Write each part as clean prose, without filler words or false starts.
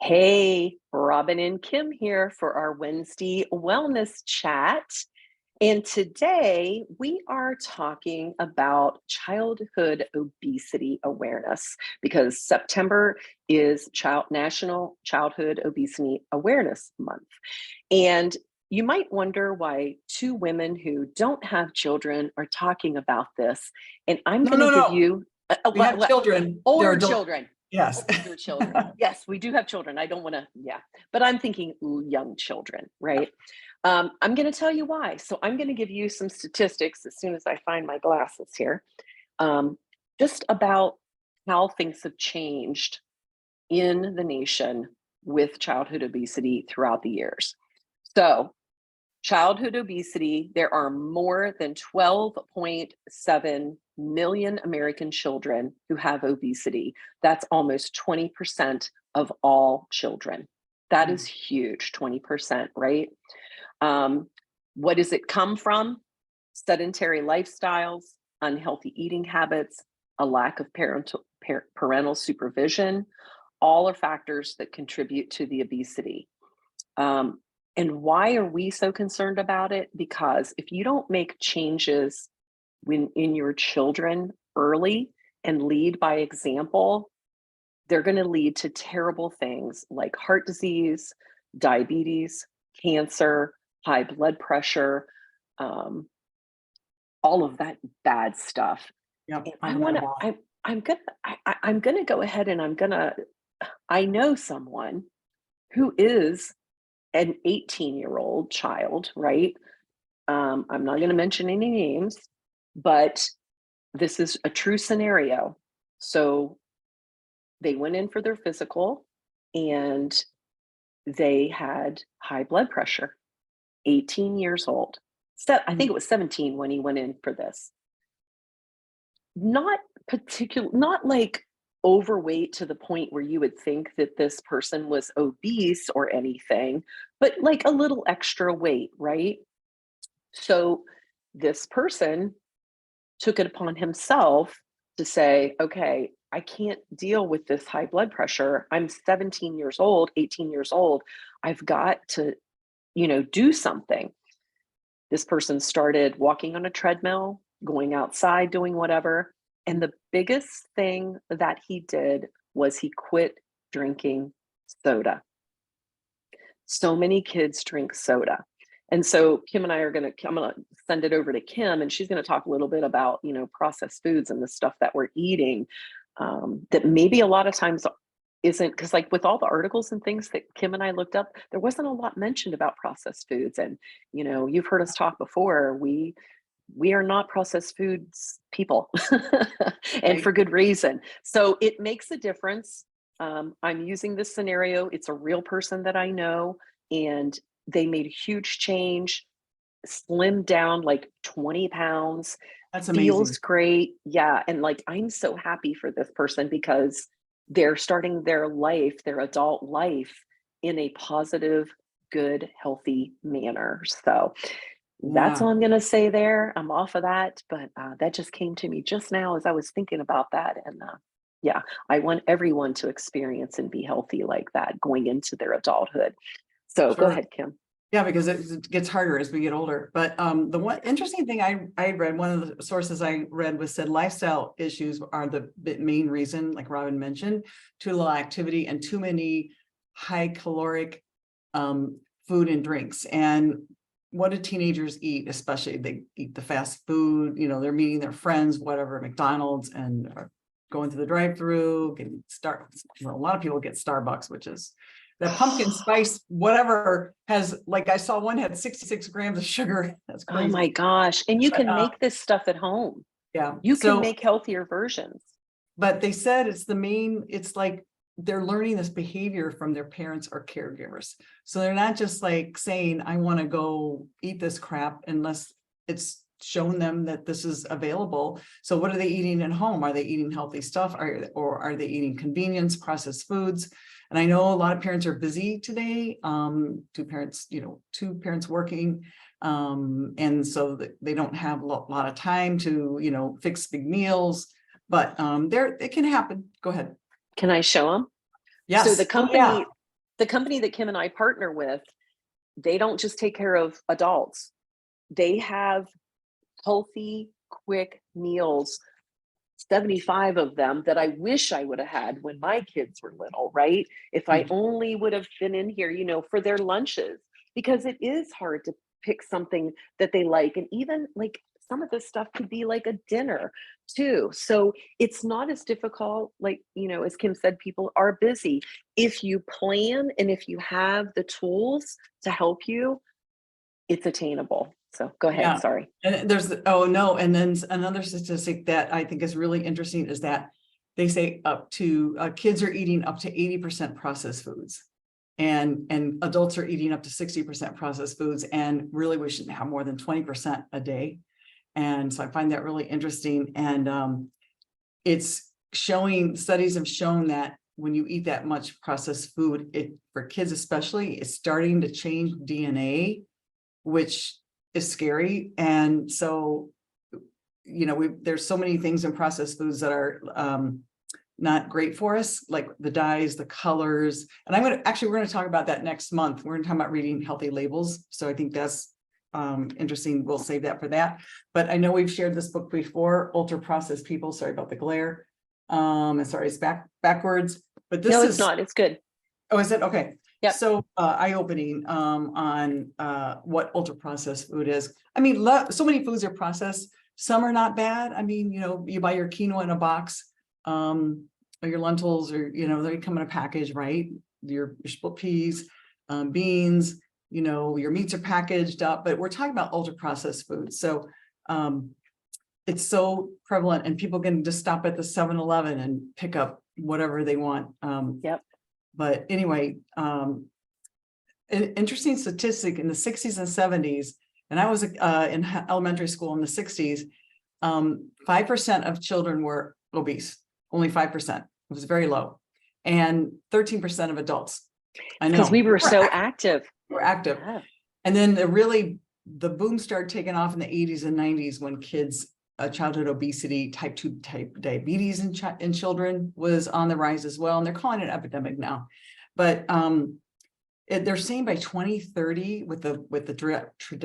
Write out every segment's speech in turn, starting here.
Hey, Robin and Kim here for our Wednesday wellness chat. And today we are talking about childhood obesity awareness because September is National Childhood Obesity Awareness Month. And you might wonder why two women who don't have children are talking about this. And I'm No, going no, to give no. you We have children. They're older adult. children. Yes. Older children. Yes, we do have children. I don't want to, yeah, but I'm thinking young children, right? I'm going to tell you why. So I'm going to give you some statistics as soon as I find my glasses here, just about how things have changed in the nation with childhood obesity throughout the years. So, childhood obesity, there are more than 12.7 million American children who have obesity. That's almost 20% of all children. That is huge, 20%, right? What does it come from? Sedentary lifestyles, unhealthy eating habits, a lack of parental supervision, all are factors that contribute to the obesity. And why are we so concerned about it? Because if you don't make changes in your children early and lead by example, they're going to lead to terrible things like heart disease, diabetes, cancer, high blood pressure, all of that bad stuff. Yep. And I'm gonna go ahead and I know someone who is an 18-year-old child, right? I'm not going to mention any names, but this is a true scenario. So they went in for their physical and they had high blood pressure, 18 years old. So I think it was 17 when he went in for this. Not like overweight to the point where you would think that this person was obese or anything, but like a little extra weight, right? So this person took it upon himself to say, okay, I can't deal with this high blood pressure. I'm 17 years old, 18 years old. I've got to, do something. This person started walking on a treadmill, going outside, doing whatever. And the biggest thing that he did was he quit drinking soda. So many kids drink soda. And so Kim and I'm going to send it over to Kim, and she's going to talk a little bit about, processed foods and the stuff that we're eating that maybe a lot of times isn't, because like with all the articles and things that Kim and I looked up, there wasn't a lot mentioned about processed foods. And, you've heard us talk before, we are not processed foods people and for good reason. So it makes a difference. I'm using this scenario. It's a real person that I know, and they made a huge change, slimmed down like 20 pounds, That's feels amazing. great. Yeah. And like, I'm so happy for this person because they're starting their life, their adult life in a positive, good, healthy manner. So that's Yeah. all I'm going to say there. I'm off of that, but that just came to me just now as I was thinking about that. And yeah, I want everyone to experience and be healthy like that going into their adulthood. So go Sure. ahead, Kim. Yeah, because it gets harder as we get older. But the one interesting thing I read, one of the sources I read was said lifestyle issues are the main reason, like Robin mentioned, too little activity and too many high caloric food and drinks. And what do teenagers eat? Especially they eat the fast food, they're meeting their friends, whatever, McDonald's, and going to the drive-through, getting a lot of people get Starbucks, which is that pumpkin spice, whatever has, like I saw one had 66 grams of sugar. That's Oh crazy. my gosh. And you But can make this stuff at home. yeah, You can so, make healthier versions. but they said it's like they're learning this behavior from their parents or caregivers. So they're not just like saying, I want to go eat this crap unless it's shown them that this is available. So what are they eating at home? Are they eating healthy stuff? Or are they eating convenience, processed foods? And I know a lot of parents are busy today. Two parents working. And so they don't have a lot of time to, fix big meals, but it can happen. Go ahead. Can I show them? So the Yes. Oh, company, yeah. the company that Kim and I partner with, they don't just take care of adults. They have healthy, quick meals, 75 of them that I wish I would have had when my kids were little, right? If I Mhm. only would have been in here, for their lunches, because it is hard to pick something that they like. And even like some of this stuff could be like a dinner too. So it's not as difficult, like, as Kim said, people are busy. If you plan and if you have the tools to help you, it's attainable. So go ahead. Yeah. Sorry. And oh no, and then another statistic that I think is really interesting is that they say up to kids are eating up to 80% processed foods. And adults are eating up to 60% processed foods, and really we shouldn't have more than 20% a day. And so I find that really interesting. And it's showing, studies have shown that when you eat that much processed food, it, for kids especially, it's starting to change DNA, which is scary. And so, there's so many things in processed foods that are not great for us, like the dyes, the colors. And we're going to talk about that next month. We're going to talk about reading healthy labels. So I think that's interesting. We'll save that for that. But I know we've shared this book before, Ultra Processed People. Sorry about the glare. And sorry, it's backwards. But this No, it's is, not. It's good. oh, is it? Okay. Yep. So eye-opening on what ultra processed food is. I mean, so many foods are processed. Some are not bad. I mean, you buy your quinoa in a box, or your lentils, or they come in a package, right? Your split peas, beans, your meats are packaged up. But we're talking about ultra processed foods. So it's so prevalent, and people can just stop at the 7-Eleven and pick up whatever they want. Yep. But anyway, an interesting statistic in the 60s and 70s, and I was in elementary school in the 60s, 5% of children were obese, only 5%. It was very low. And 13% of adults. I know. Because we were so active. We're active. Yeah. And then the boom started taking off in the 80s and 90s when kids, childhood obesity, type 2 diabetes in children was on the rise as well. And they're calling it an epidemic now. But they're saying by 2030, with the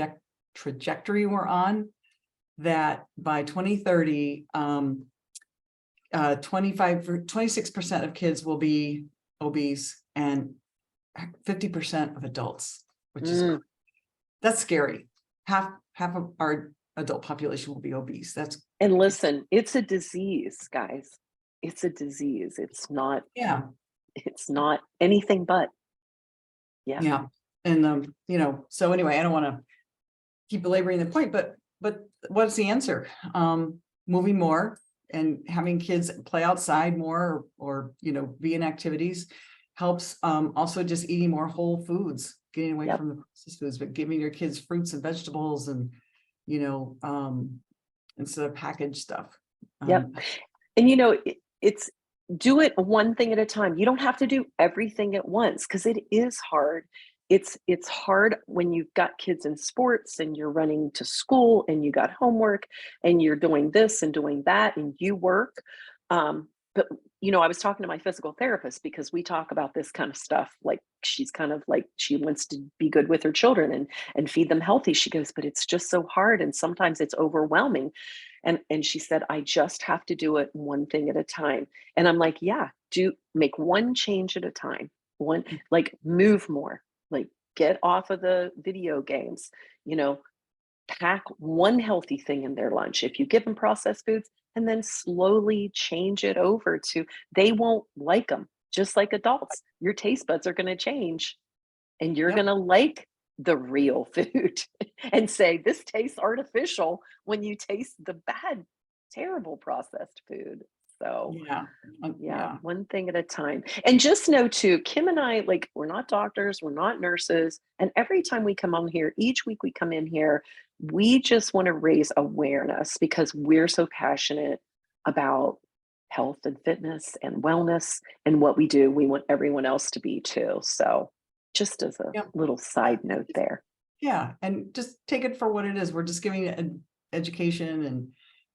trajectory we're on, that by 2030, 26% of kids will be obese and 50% of adults, which is, that's scary. Half of our adult population will be obese. And listen, it's a disease, guys. It's a disease. It's not anything but. Yeah. Yeah. And so anyway, I don't want to keep belaboring the point, but what's the answer? Moving more and having kids play outside more, or be in activities helps. Also just eating more whole foods, getting away from the processed foods, but giving your kids fruits and vegetables, and instead of packaged stuff. Yep. And it's do it one thing at a time. You don't have to do everything at once, because it is hard. It's hard when you've got kids in sports and you're running to school and you got homework and you're doing this and doing that and you work. But I was talking to my physical therapist, because we talk about this kind of stuff. Like, she's kind of like, she wants to be good with her children and feed them healthy. She goes, but it's just so hard, and sometimes it's overwhelming. And she said, I just have to do it one thing at a time. And I'm like, yeah, make one change at a time. One, like, move more, like, get off of the video games, pack one healthy thing in their lunch. If you give them processed foods, and then slowly change it over to, they won't like them. Just like adults, your taste buds are going to change, and you're going to like the real food and say, this tastes artificial, when you taste the bad, terrible processed food. So yeah, one thing at a time. And just know too, Kim and I, like, we're not doctors, we're not nurses. And every time we come on here, each week we come in here, we just want to raise awareness, because we're so passionate about health and fitness and wellness and what we do. We want everyone else to be too. So just as a little side note there. Yeah. And just take it for what it is. We're just giving an education,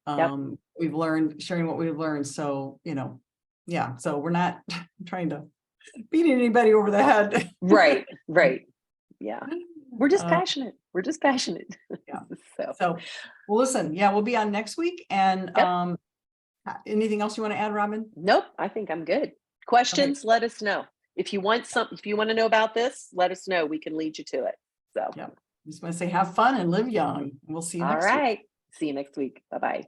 and we've learned, sharing what we've learned. So, so we're not trying to beating anybody over the head. Right, right. Yeah. We're just Uh, passionate. We're just passionate. yeah. So, So, well, listen, yeah, we'll be on next week. And yep. anything else you want to add, Robin? Nope, I think I'm good. Okay. Questions, let us know. If you want if you want to know about this, let us know. We can lead you to it. So, Yeah. Just want to say have fun and live young. We'll see you all next week. right. See you next week. Bye-bye.